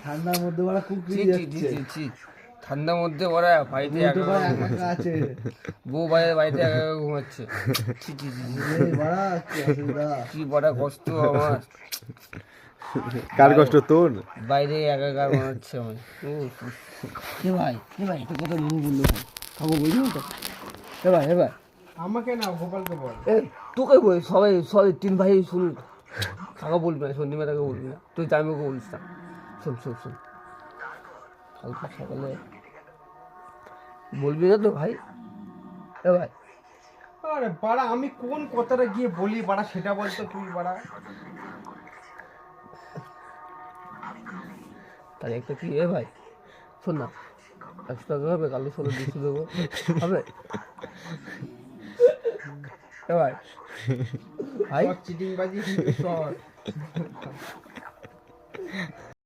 ঠান্ডার মধ্যে ওরা কুকুরি যাচ্ছে। ঠান্ডার মধ্যে ওরা বাড়িতে একা আছে বউ বাড়িতে একা একা ঘুমাচ্ছে। বাড়া কি অসুবিধা। কি বড় কষ্ট আমার, কার কষ্ট তোর? বাইরে একা একা ঘুমাচ্ছে আমার। ভাই একটা কথা মনে বললো খাবো বলছি তো এবার আমাকে না গোপালকে বল। তোকে বল, সবাই 3 ভাই শুন, কাকা বলবি না, সন্দীপা তাকে বলবি না, তুই টাইমকে বলিস না। শোন কালকে সকালে বলবি না তো ভাই? ভাই আরে বাড়া আমি কোন কথাটা গিয়ে বলি বাড়া সেটা বলতো তুই বাড়া। তাহলে একটা কি ভাই শোন না, 100 টাকা হবে, কালকে 16 200 দেবো, হবে? ভাই চিটিং বাজি সব